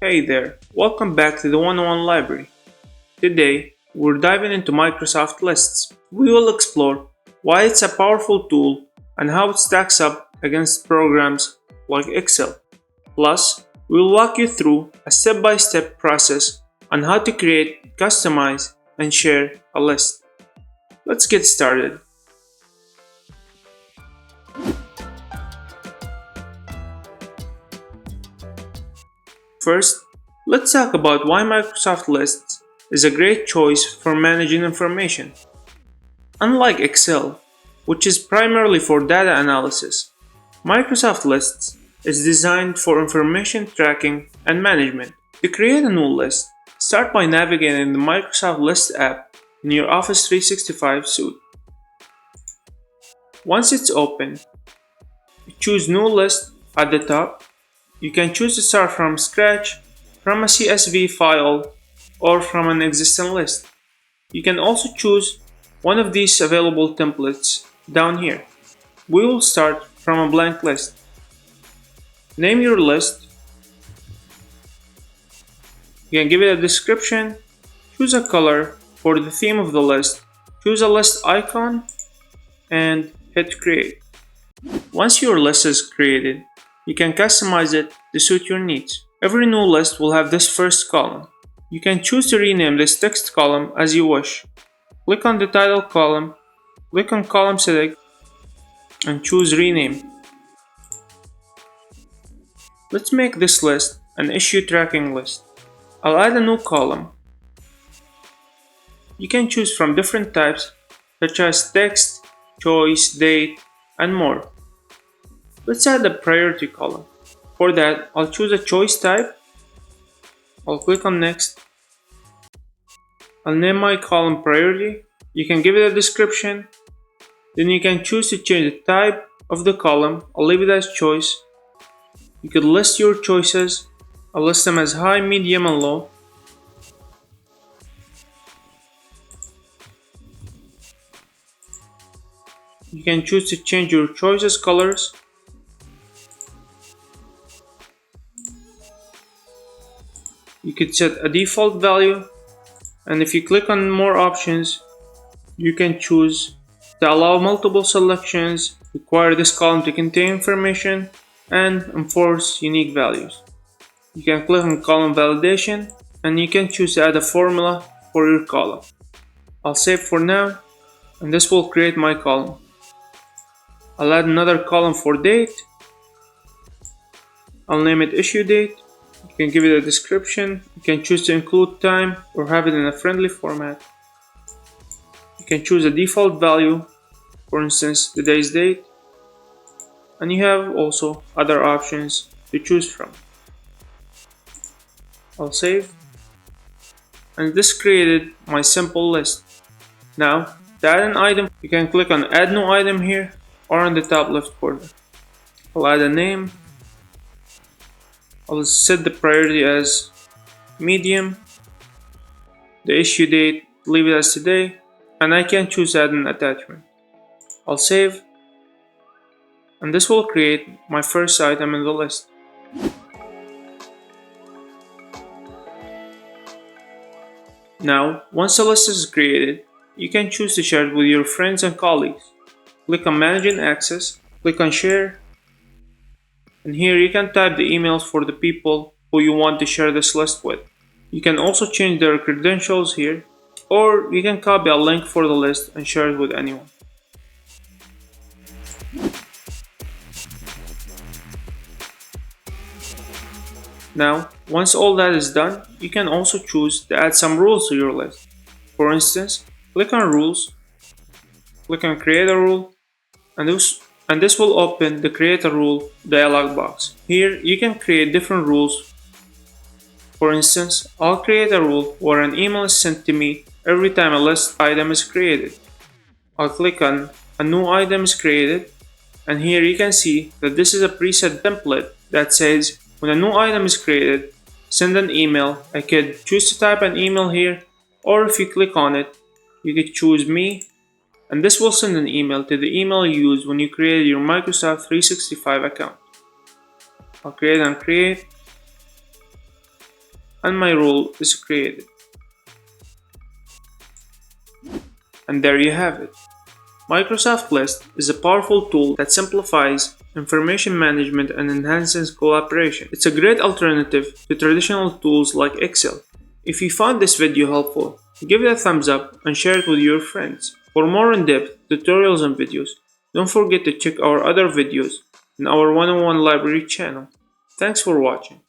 Hey there, welcome back to the 101 Library. Today, we're diving into Microsoft Lists. We will explore why it's a powerful tool and how it stacks up against programs like Excel. Plus, we'll walk you through a step by step process on how to create, customize, and share a list. Let's get started. First, let's talk about why Microsoft Lists is a great choice for managing information. Unlike Excel, which is primarily for data analysis, Microsoft Lists is designed for information tracking and management. To create a new list, start by navigating the Microsoft List app in your Office 365 suite. Once it's open, choose New List at the top. You can choose to start from scratch, from a CSV file, or from an existing list. You can also choose one of these available templates down here. We will start from a blank list. Name your list. You can give it a description, choose a color for the theme of the list, choose a list icon, and hit create. Once your list is created, you can customize it to suit your needs. Every new list will have this first column. You can choose to rename this text column as you wish. Click on the title column, click on column select, and choose rename. Let's make this list an issue tracking list. I'll add a new column. You can choose from different types such as text, choice, date, and more. Let's add a priority column. For that, I'll choose a choice type. I'll click on next. I'll name my column priority. You can give it a description. Then you can choose to change the type of the column. I'll leave it as choice. You could list your choices. I'll list them as high, medium, and low. You can choose to change your choices colors. You could set a default value, and if you click on more options, you can choose to allow multiple selections, require this column to contain information, and enforce unique values. You can click on column validation, and you can choose to add a formula for your column. I'll save for now, and this will create my column. I'll add another column for date. I'll name it issue date. You can give it a description. You can choose to include time or have it in a friendly format. You can choose a default value, for instance today's date, and you have also other options to choose from. I'll save, and this created my simple list. Now to add an item, you can click on add new item here or on the top left corner. I'll add a name. I'll set the priority as medium, the issue date, leave it as today, and I can choose to add an attachment. I'll save, and this will create my first item in the list. Now, once the list is created, you can choose to share it with your friends and colleagues. Click on Manage and Access, click on Share, and here you can type the emails for the people who you want to share this list with. You can also change their credentials here, or you can copy a link for the list and share it with anyone. Now, once all that is done, you can also choose to add some rules to your list. For instance, click on Rules, click on Create a Rule, and this will open the Create a Rule dialog box. Here you can create different rules. For instance, I'll create a rule where an email is sent to me every time a list item is created. I'll click on a new item is created, and here you can see that this is a preset template that says when a new item is created, send an email. I could choose to type an email here, or if you click on it, you could choose me, and this will send an email to the email you used when you created your Microsoft 365 account. I'll create and create. and my rule is created. And there you have it. Microsoft List is a powerful tool that simplifies information management and enhances collaboration. It's a great alternative to traditional tools like Excel. If you found this video helpful, give it a thumbs up and share it with your friends. For more in-depth tutorials and videos, don't forget to check our other videos in our 101 Library channel. Thanks for watching.